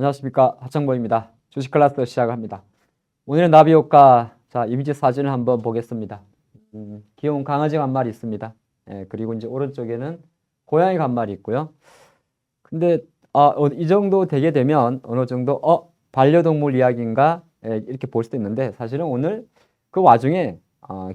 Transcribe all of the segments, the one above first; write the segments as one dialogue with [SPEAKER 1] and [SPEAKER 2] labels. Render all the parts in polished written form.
[SPEAKER 1] 안녕하십니까. 하창범입니다. 주식 클래스 시작합니다. 오늘은 나비 효과, 자, 이미지 사진을 한번 보겠습니다. 귀여운 강아지가 한 마리 있습니다. 예, 그리고 이제 오른쪽에는 고양이가 한 마리 있고요. 근데, 이 정도 되게 되면 어느 정도, 반려동물 이야기인가? 예, 이렇게 볼 수도 있는데, 사실은 오늘 그 와중에,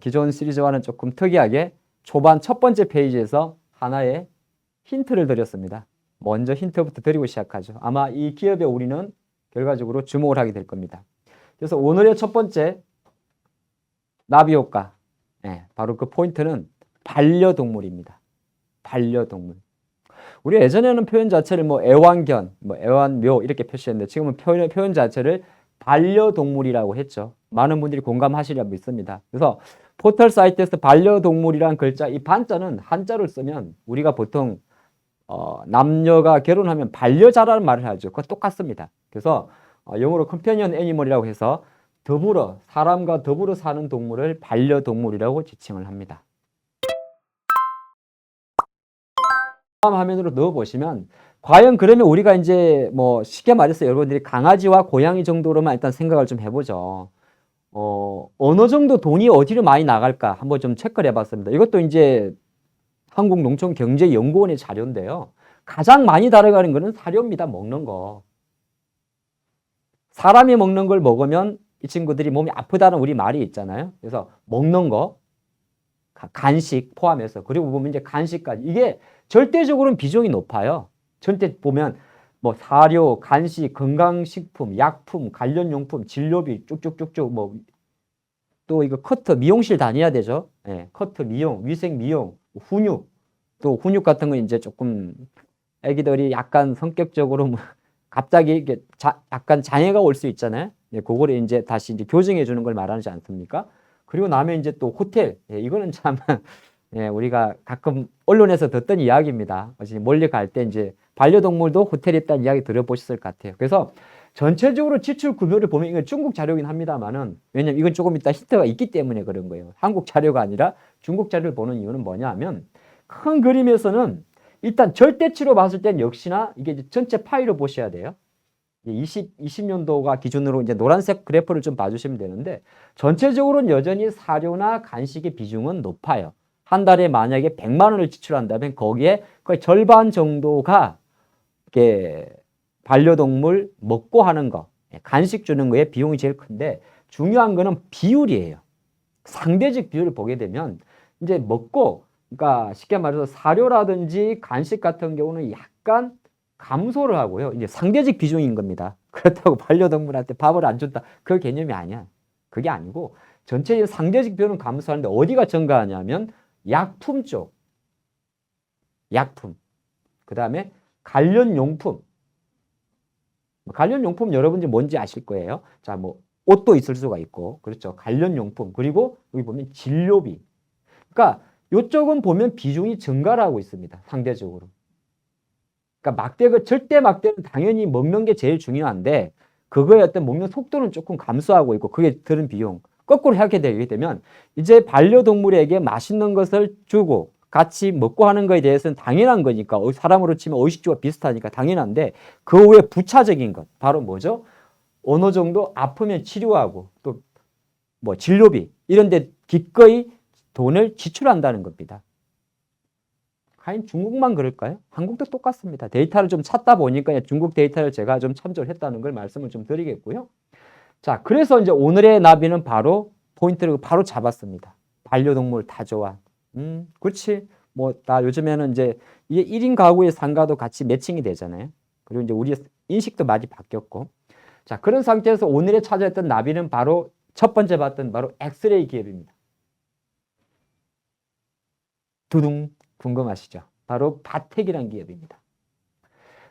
[SPEAKER 1] 기존 시리즈와는 조금 특이하게 초반 첫 번째 페이지에서 하나의 힌트를 드렸습니다. 먼저 힌트부터 드리고 시작하죠. 아마 이 기업에 우리는 결과적으로 주목을 하게 될 겁니다. 그래서 오늘의 첫 번째 나비 효과, 바로 그 포인트는 반려동물입니다. 반려동물. 우리 예전에는 표현 자체를 뭐 애완견, 뭐 애완묘 이렇게 표시했는데 지금은 표현 자체를 반려동물이라고 했죠. 많은 분들이 공감하시리라 믿습니다. 그래서 포털 사이트에서 반려동물이란 글자, 이 반자는 한자를 쓰면 우리가 보통 남녀가 결혼하면 반려자라는 말을 하죠. 그거 똑같습니다. 그래서 영어로 컴패니언 애니멀이라고 해서 사람과 더불어 사는 동물을 반려동물이라고 지칭을 합니다. 다음 화면으로 넣어보시면 과연 그러면 우리가 이제 뭐 쉽게 말해서 여러분들이 강아지와 고양이 정도로만 일단 생각을 좀 해보죠. 어느 정도 돈이 어디로 많이 나갈까 한번 좀 체크를 해봤습니다. 이것도 이제 한국농촌경제연구원의 자료인데요. 가장 많이 달아가는 거는 사료입니다. 먹는 거. 사람이 먹는 걸 먹으면 이 친구들이 몸이 아프다는 우리 말이 있잖아요. 그래서 먹는 거, 간식 포함해서, 그리고 보면 이제 간식까지. 이게 절대적으로는 비중이 높아요. 절대 보면 뭐 사료, 간식, 건강식품, 약품, 관련용품, 진료비 쭉쭉쭉쭉 뭐 또 이거 커터, 미용실 다녀야 되죠. 예, 커터, 미용, 위생 미용, 훈육, 또 훈육 같은 건 이제 조금 애기들이 약간 성격적으로 뭐 갑자기 이렇게 약간 장애가 올 수 있잖아요. 예, 그거를 이제 다시 이제 교정해 주는 걸 말하지 않습니까? 그리고 나면 이제 또 호텔, 예, 이거는 참 예, 우리가 가끔 언론에서 듣던 이야기입니다. 멀리 갈 때 이제 반려동물도 호텔에 있다는 이야기 들어보셨을 것 같아요. 그래서 전체적으로 지출 구조를 보면 이건 중국 자료긴 합니다만은, 왜냐면 이건 조금 이따 힌트가 있기 때문에 그런 거예요. 한국 자료가 아니라 중국 자료를 보는 이유는 뭐냐 하면 큰 그림에서는 일단 절대치로 봤을 땐 역시나 이게 이제 전체 파이로 보셔야 돼요. 20년도가 기준으로 이제 노란색 그래프를 좀 봐주시면 되는데 전체적으로는 여전히 사료나 간식의 비중은 높아요. 한 달에 만약에 100만 원을 지출한다면 거기에 거의 절반 정도가 이렇게 반려동물 먹고 하는 거, 간식 주는 거에 비용이 제일 큰데 중요한 거는 비율이에요. 상대적 비율을 보게 되면 이제 먹고, 그러니까 쉽게 말해서 사료라든지 간식 같은 경우는 약간 감소를 하고요. 이제 상대적 비중인 겁니다. 그렇다고 반려동물한테 밥을 안 준다. 그 개념이 아니야. 그게 아니고 전체적으로 상대적 비율은 감소하는데 어디가 증가하냐면 약품 쪽. 약품. 그 다음에 관련용품. 관련용품 여러분들이 뭔지 아실 거예요. 자, 뭐 옷도 있을 수가 있고, 그렇죠. 관련용품. 그리고 여기 보면 진료비. 그러니까 이쪽은 보면 비중이 증가를 하고 있습니다. 상대적으로. 그러니까 절대 막대는 당연히 먹는 게 제일 중요한데 그거의 어떤 먹는 속도는 조금 감소하고 있고 그게 드는 비용. 거꾸로 하게 되게 되면 이제 반려동물에게 맛있는 것을 주고 같이 먹고 하는 거에 대해서는 당연한 거니까 사람으로 치면 의식주가 비슷하니까 당연한데 그 외에 부차적인 것 바로 뭐죠? 어느 정도 아프면 치료하고 또 뭐 진료비 이런 데 기꺼이 돈을 지출한다는 겁니다. 과연 중국만 그럴까요? 한국도 똑같습니다. 데이터를 좀 찾다 보니까 중국 데이터를 제가 좀 참조를 했다는 걸 말씀을 좀 드리겠고요. 자, 그래서 이제 오늘의 나비는 바로 포인트를 바로 잡았습니다. 반려동물 다 좋아. 그렇지. 뭐, 나 요즘에는 이제 이게 1인 가구의 상가도 같이 매칭이 되잖아요. 그리고 이제 우리 인식도 많이 바뀌었고. 자, 그런 상태에서 오늘의 찾아왔던 나비는 바로 첫 번째 봤던 바로 엑스레이 기업입니다. 두둥. 궁금하시죠? 바로 바텍이라는 기업입니다.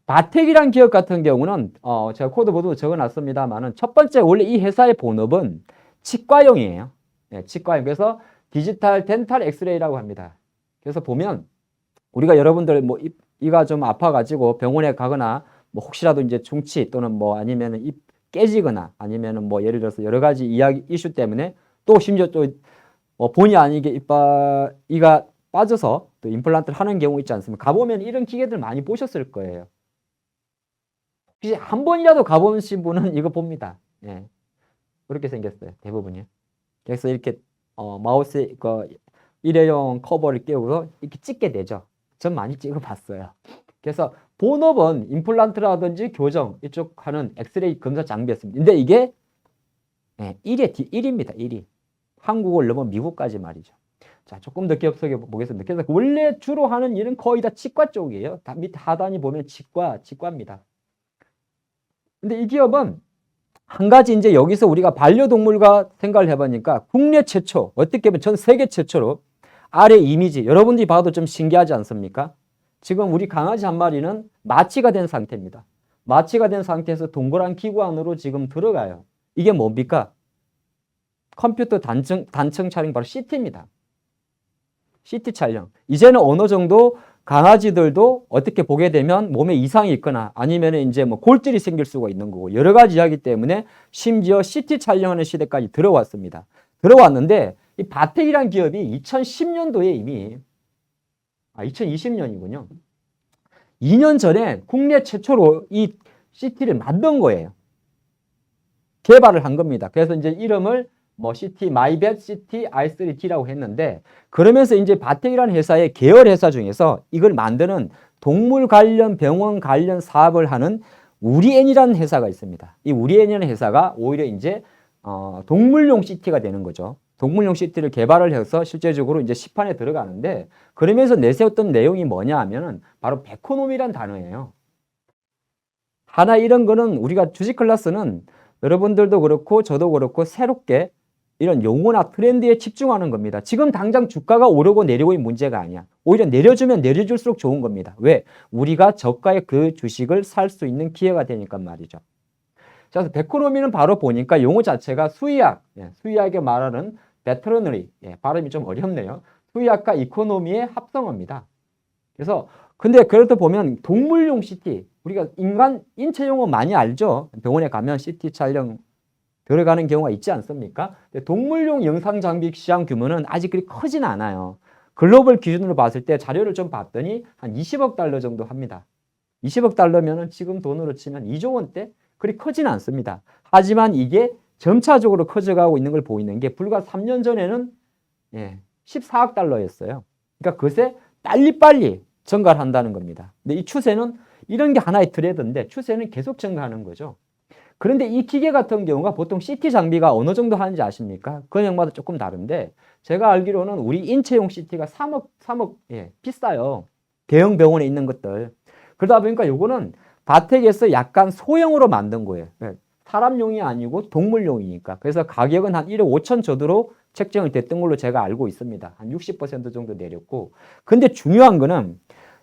[SPEAKER 1] 바텍이라는 기업 같은 경우는 제가 코드 보도 적어놨습니다만은 첫 번째 원래 이 회사의 본업은 치과용이에요. 네, 치과용. 그래서 디지털 덴탈 엑스레이라고 합니다. 그래서 보면 우리가 여러분들 뭐 이가 좀 아파가지고 병원에 가거나 뭐 혹시라도 이제 충치 또는 뭐 아니면은 입 깨지거나 아니면은 뭐 예를 들어서 여러 가지 이슈 때문에 또 심지어 또 본의 아니게 이가 빠져서 또 임플란트를 하는 경우 있지 않습니까? 가보면 이런 기계들 많이 보셨을 거예요. 혹시 한 번이라도 가보신 분은 이거 봅니다. 예. 그렇게 생겼어요. 대부분이. 그래서 이렇게 마우스 그 일회용 커버를 끼우고 이렇게 찍게 되죠. 전 많이 찍어봤어요. 그래서 본업은 임플란트라든지 교정 이쪽 하는 엑스레이 검사 장비였습니다. 근데 이게 1입니다. 1위. 한국을 넘어 미국까지 말이죠. 자, 조금 더 기업속에 보겠습니다. 그래서 원래 주로 하는 일은 거의 다 치과 쪽이에요. 다 밑에 하단이 보면 치과입니다. 근데 이 기업은 한 가지 이제 여기서 우리가 반려동물과 생각을 해보니까 국내 최초, 어떻게 보면 전 세계 최초로 아래 이미지, 여러분들이 봐도 좀 신기하지 않습니까? 지금 우리 강아지 한 마리는 마취가 된 상태입니다. 마취가 된 상태에서 동그란 기구 안으로 지금 들어가요. 이게 뭡니까? 컴퓨터 단층 촬영, 바로 CT입니다. CT 촬영. 이제는 어느 정도 강아지들도 어떻게 보게 되면 몸에 이상이 있거나 아니면 이제 뭐 골절이 생길 수가 있는 거고 여러 가지 이야기 때문에 심지어 CT 촬영하는 시대까지 들어왔습니다. 들어왔는데 이 바텍이란 기업이 2010년도에 이미 2020년이군요. 2년 전에 국내 최초로 이 CT를 만든 거예요. 개발을 한 겁니다. 그래서 이제 이름을 뭐 CT, 마이벳 CT i3T라고 했는데 그러면서 이제 바텍이라는 회사의 계열 회사 중에서 이걸 만드는 동물 관련 병원 관련 사업을 하는 우리앤이라는 회사가 있습니다. 이 우리앤이라는 회사가 오히려 이제 동물용 CT가 되는 거죠. 동물용 CT를 개발을 해서 실제적으로 이제 시판에 들어가는데 그러면서 내세웠던 내용이 뭐냐 하면은 바로 베코놈이란 단어예요. 하나 이런 거는 우리가 주식 클래스는 여러분들도 그렇고 저도 그렇고 새롭게 이런 용어나 트렌드에 집중하는 겁니다. 지금 당장 주가가 오르고 내리고의 문제가 아니야. 오히려 내려주면 내려줄수록 좋은 겁니다. 왜? 우리가 저가의 그 주식을 살 수 있는 기회가 되니까 말이죠. 자, 그래서 베코노미는 바로 보니까 용어 자체가 수의학, 수의학에 말하는 베터너리, 발음이 좀 어렵네요. 수의학과 이코노미의 합성어입니다. 그래서 근데 그렇다 보면 동물용 CT, 우리가 인체 용어 많이 알죠? 병원에 가면 CT 촬영 들어가는 경우가 있지 않습니까? 동물용 영상 장비 시장 규모는 아직 그리 크진 않아요. 글로벌 기준으로 봤을 때 자료를 좀 봤더니 한 20억 달러 정도 합니다. 20억 달러면은 지금 돈으로 치면 2조 원대? 그리 크진 않습니다. 하지만 이게 점차적으로 커져가고 있는 걸 보이는 게 불과 3년 전에는 14억 달러였어요. 그러니까 그새 빨리빨리 증가를 한다는 겁니다. 근데 이 추세는 이런 게 하나의 트렌드인데 추세는 계속 증가하는 거죠. 그런데 이 기계 같은 경우가 보통 CT 장비가 어느 정도 하는지 아십니까? 근육마다 조금 다른데 제가 알기로는 우리 인체용 CT가 3억 비싸요. 대형 병원에 있는 것들. 그러다 보니까 요거는 바텍에서 약간 소형으로 만든 거예요. 사람용이 아니고 동물용이니까. 그래서 가격은 한 1억 5천 저도로 책정이 됐던 걸로 제가 알고 있습니다. 한 60% 정도 내렸고. 근데 중요한 거는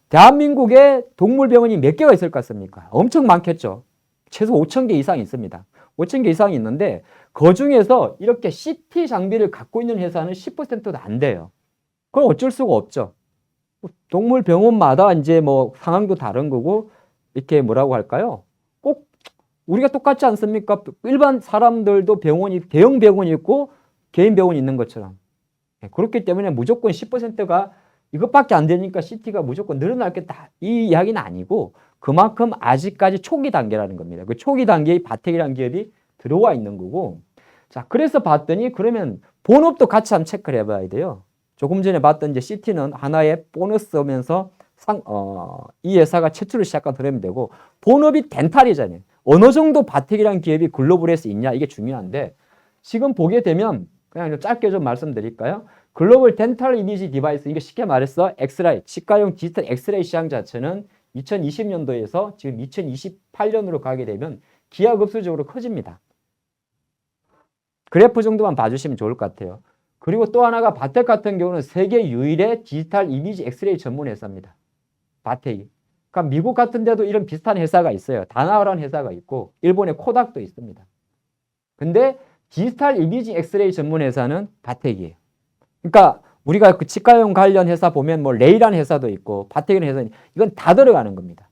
[SPEAKER 1] 대한민국에 동물병원이 몇 개가 있을 것 같습니까? 엄청 많겠죠. 최소 5천 개 이상 있습니다. 5천 개 이상이 있는데 그 중에서 이렇게 CT 장비를 갖고 있는 회사는 10%도 안 돼요. 그럼 어쩔 수가 없죠. 동물병원마다 이제 뭐 상황도 다른 거고 이렇게 뭐라고 할까요? 꼭 우리가 똑같지 않습니까? 일반 사람들도 병원이 대형 병원이 있고 개인 병원이 있는 것처럼. 그렇기 때문에 무조건 10%가 이것밖에 안 되니까 CT가 무조건 늘어날 겠다. 이 이야기는 아니고 그만큼 아직까지 초기 단계라는 겁니다. 그 초기 단계의 바텍이라는 기업이 들어와 있는 거고. 자, 그래서 봤더니 그러면 본업도 같이 한번 체크를 해봐야 돼요. 조금 전에 봤던 이제 CT는 하나의 보너스면서 이 회사가 최초로 시작한 흐름이 되고 본업이 덴탈이잖아요. 어느 정도 바텍이라는 기업이 글로벌에서 있냐 이게 중요한데 지금 보게 되면 그냥 좀 짧게 좀 말씀드릴까요? 글로벌 덴탈 이미지 디바이스 이게 쉽게 말해서 엑스라이 치과용 디지털 엑스레이 시장 자체는 2020년도에서 지금 2028년으로 가게 되면 기하급수적으로 커집니다. 그래프 정도만 봐주시면 좋을 것 같아요. 그리고 또 하나가 바텍 같은 경우는 세계 유일의 디지털 이미지 엑스레이 전문 회사입니다. 바텍이. 그러니까 미국 같은 데도 이런 비슷한 회사가 있어요. 다나와라는 회사가 있고 일본의 코닥도 있습니다. 근데 디지털 이미지 엑스레이 전문 회사는 바텍이에요. 그러니까 우리가 그 치과용 관련 회사 보면 뭐 레이라는 회사도 있고 바텍이라는 회사는 이건 다 들어가는 겁니다.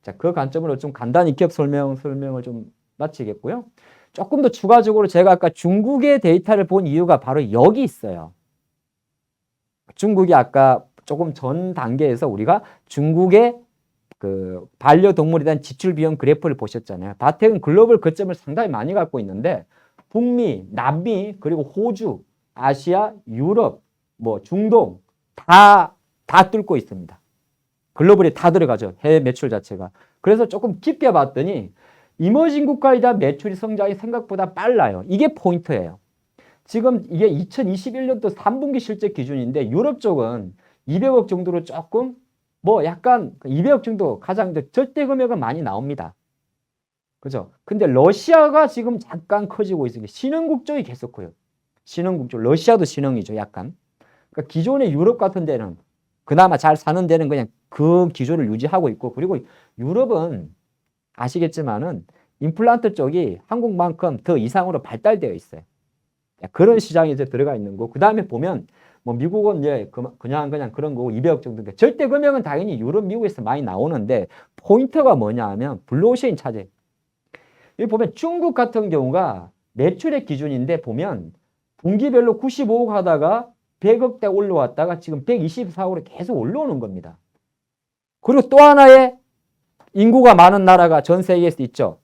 [SPEAKER 1] 자, 그 관점으로 좀 간단히 기업 설명을 좀 마치겠고요. 조금 더 추가적으로 제가 아까 중국의 데이터를 본 이유가 바로 여기 있어요. 중국이 아까 조금 전 단계에서 우리가 중국의 그 반려동물에 대한 지출 비용 그래프를 보셨잖아요. 바텍은 글로벌 거점을 상당히 많이 갖고 있는데 북미, 남미, 그리고 호주, 아시아, 유럽, 뭐 중동 다 뚫고 있습니다. 글로벌에 다 들어가죠. 해외 매출 자체가. 그래서 조금 깊게 봤더니 이머징 국가에 대한 매출이 성장이 생각보다 빨라요. 이게 포인트예요. 지금 이게 2021년도 3분기 실적 기준인데 유럽 쪽은 200억 정도로 조금 뭐 약간 200억 정도 가장 절대 금액은 많이 나옵니다. 그죠? 근데 러시아가 지금 잠깐 커지고 있으니까 신흥국 쪽이 계속 커요. 신흥국 쪽. 러시아도 신흥이죠. 약간. 그러니까 기존의 유럽 같은 데는 그나마 잘 사는 데는 그냥 그 기조를 유지하고 있고 그리고 유럽은 아시겠지만은 임플란트 쪽이 한국만큼 더 이상으로 발달되어 있어요. 그런 시장에 이제 들어가 있는 거. 그 다음에 보면 뭐 미국은 이제 그냥 그런 거고 200억 정도인데 절대 금액은 당연히 유럽, 미국에서 많이 나오는데 포인트가 뭐냐 하면 블루오션 차지. 여기 보면 중국 같은 경우가 매출의 기준인데 보면 분기별로 95억 하다가 100억대 올라왔다가 지금 124억으로 계속 올라오는 겁니다. 그리고 또 하나의 인구가 많은 나라가 전 세계에서 있죠.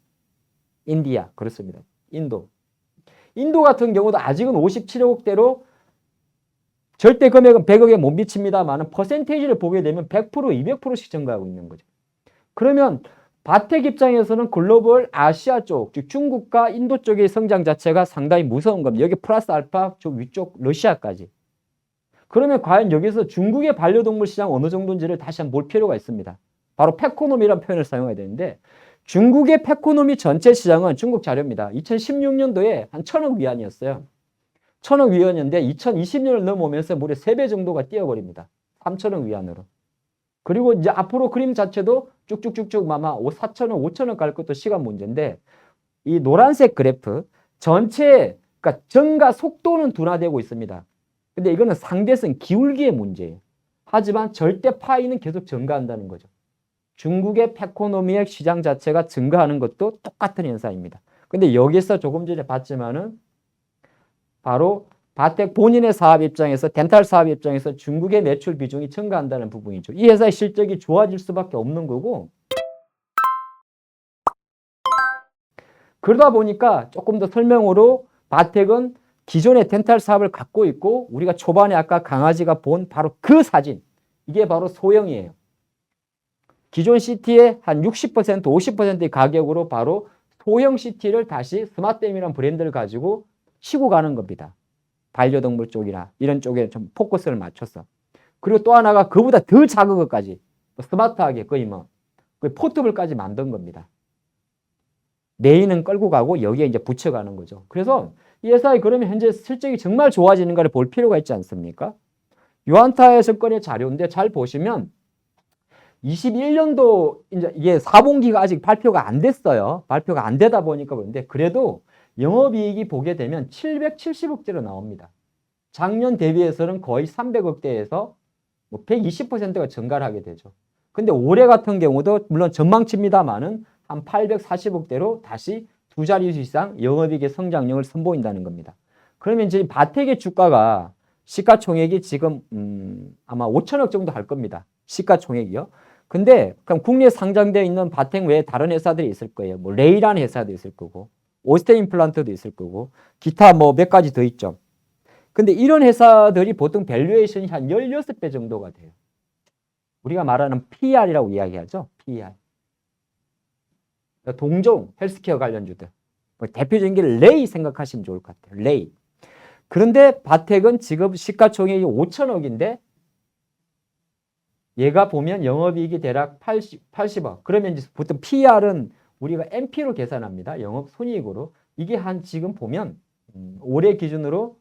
[SPEAKER 1] 인디아. 그렇습니다. 인도. 인도 같은 경우도 아직은 57억대로 절대 금액은 100억에 못 미칩니다만 퍼센테이지를 보게 되면 100%, 200%씩 증가하고 있는 거죠. 그러면 바텍 입장에서는 글로벌 아시아 쪽, 즉 중국과 인도 쪽의 성장 자체가 상당히 무서운 겁니다. 여기 플러스 알파 저 위쪽 러시아까지. 그러면 과연 여기서 중국의 반려동물 시장 어느 정도인지를 다시 한번 볼 필요가 있습니다. 바로 패코노미라는 표현을 사용해야 되는데 중국의 패코노미 전체 시장은 중국 자료입니다. 2016년도에 한 1000억 위안이었어요. 1000억 위안인데 2020년을 넘어오면서 무려 3배 정도가 뛰어버립니다. 3000억 위안으로. 그리고 이제 앞으로 그림 자체도 쭉쭉쭉쭉 아마 4천억, 5천억 갈 것도 시간 문제인데 이 노란색 그래프 전체 그러니까 증가 속도는 둔화되고 있습니다. 근데 이거는 상대성 기울기의 문제예요. 하지만 절대 파이는 계속 증가한다는 거죠. 중국의 패코노미의 시장 자체가 증가하는 것도 똑같은 현상입니다. 근데 여기서 조금 전에 봤지만은 바로 바텍 본인의 사업 입장에서 덴탈 사업 입장에서 중국의 매출 비중이 증가한다는 부분이죠. 이 회사의 실적이 좋아질 수밖에 없는 거고 그러다 보니까 조금 더 설명으로 바텍은 기존의 덴탈 사업을 갖고 있고 우리가 초반에 아까 강아지가 본 바로 그 사진 이게 바로 소형이에요. 기존 CT의 한 60%, 50%의 가격으로 바로 소형 CT를 다시 스마트엠이라는 브랜드를 가지고 치고 가는 겁니다. 반려동물 쪽이나 이런 쪽에 좀 포커스를 맞춰서. 그리고 또 하나가 그보다 더 작은 것까지 스마트하게 거의 뭐 포트블까지 만든 겁니다. 메인은 끌고 가고 여기에 이제 붙여가는 거죠. 그래서 이 회사에 그러면 현재 실적이 정말 좋아지는가를 볼 필요가 있지 않습니까? 유안타에서 꺼낸 자료인데 잘 보시면 21년도 이제 이게 4분기가 아직 발표가 안 됐어요. 발표가 안 되다 보니까 그런데 그래도 영업이익이 보게 되면 770억대로 나옵니다. 작년 대비해서는 거의 300억대에서 뭐 120%가 증가를 하게 되죠. 근데 올해 같은 경우도 물론 전망치입니다만은 한 840억대로 다시 두 자릿수 이상 영업이익의 성장력을 선보인다는 겁니다. 그러면 이제 바텍의 주가가 시가총액이 지금 아마 5천억 정도 할 겁니다. 시가총액이요. 근데 그럼 국내에 상장되어 있는 바텍 외에 다른 회사들이 있을 거예요. 뭐 레이라는 회사도 있을 거고 오스테 임플란트도 있을 거고 기타 뭐 몇 가지 더 있죠. 근데 이런 회사들이 보통 밸류에이션이 한 16배 정도가 돼요. 우리가 말하는 PER이라고 이야기하죠. PER. 동종 헬스케어 관련주들. 대표적인 게 레이 생각하시면 좋을 것 같아요. 레이. 그런데 바텍은 지금 시가총액이 5천억인데 얘가 보면 영업이익이 대략 80억. 그러면 이제 보통 PER은 우리가 NP로 계산합니다. 영업손익으로. 이게 한 지금 보면 올해 기준으로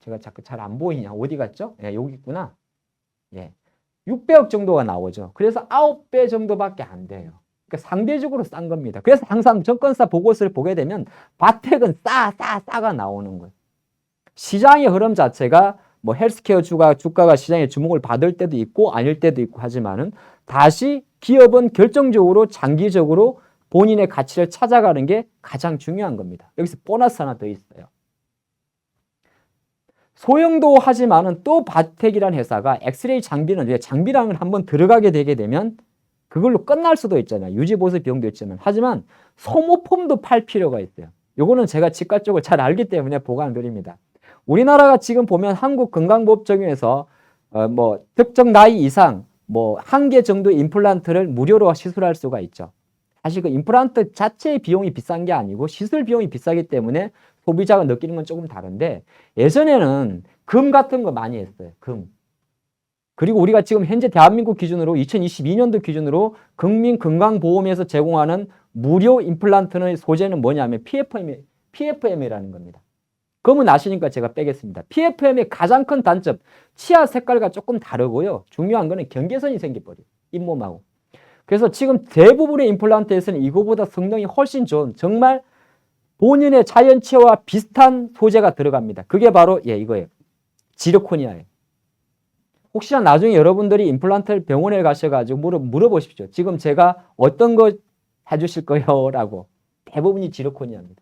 [SPEAKER 1] 제가 자꾸 잘 안 보이냐. 어디 갔죠? 예, 여기 있구나. 예. 600억 정도가 나오죠. 그래서 9배 정도밖에 안 돼요. 그러니까 상대적으로 싼 겁니다. 그래서 항상 증권사 보고서를 보게 되면 바텍은 싸가 나오는 거예요. 시장의 흐름 자체가 뭐 헬스케어 주가가 시장에 주목을 받을 때도 있고 아닐 때도 있고 하지만은 다시 기업은 결정적으로 장기적으로 본인의 가치를 찾아가는 게 가장 중요한 겁니다. 여기서 보너스 하나 더 있어요. 소형도 하지만은 또 바텍이라는 회사가 엑스레이 장비는 장비랑을 한번 들어가게 되게 되면 그걸로 끝날 수도 있잖아요. 유지보수 비용도 있지만. 하지만 소모품도 팔 필요가 있어요. 요거는 제가 치과 쪽을 잘 알기 때문에 보강을 드립니다. 우리나라가 지금 보면 한국건강보험 적용해서 뭐 특정 나이 이상 뭐 한 개 정도 임플란트를 무료로 시술할 수가 있죠. 사실 그 임플란트 자체의 비용이 비싼 게 아니고 시술 비용이 비싸기 때문에 소비자가 느끼는 건 조금 다른데, 예전에는 금 같은 거 많이 했어요. 금. 그리고 우리가 지금 현재 대한민국 기준으로 2022년도 기준으로 국민건강보험에서 제공하는 무료 임플란트의 소재는 뭐냐면 PFM이라는 겁니다. 금은 아시니까 제가 빼겠습니다. PFM의 가장 큰 단점, 치아 색깔과 조금 다르고요. 중요한 거는 경계선이 생겨버려요. 잇몸하고. 그래서 지금 대부분의 임플란트에서는 이거보다 성능이 훨씬 좋은, 정말 본인의 자연치아와 비슷한 소재가 들어갑니다. 그게 바로 이거예요. 지르코니아예요. 혹시나 나중에 여러분들이 임플란트를 병원에 가셔가지고 물어보십시오. 지금 제가 어떤 거 해주실 거예요? 라고. 대부분이 지르코니아입니다.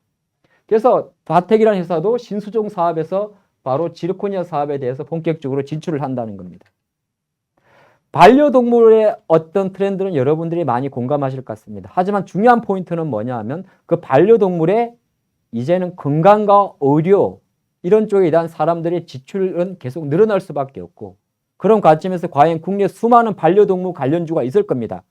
[SPEAKER 1] 그래서 바텍이라는 회사도 신수종 사업에서 바로 지르코니아 사업에 대해서 본격적으로 진출을 한다는 겁니다. 반려동물의 어떤 트렌드는 여러분들이 많이 공감하실 것 같습니다. 하지만 중요한 포인트는 뭐냐 하면 그 반려동물의 이제는 건강과 의료 이런 쪽에 대한 사람들의 지출은 계속 늘어날 수밖에 없고, 그런 관점에서 과연 국내 수많은 반려동물 관련주가 있을 겁니다.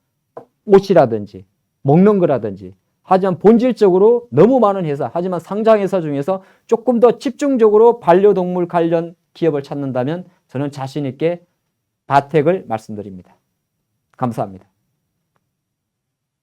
[SPEAKER 1] 옷이라든지 먹는 거라든지. 하지만 본질적으로 너무 많은 회사, 하지만 상장회사 중에서 조금 더 집중적으로 반려동물 관련 기업을 찾는다면 저는 자신 있게 바텍을 말씀드립니다. 감사합니다.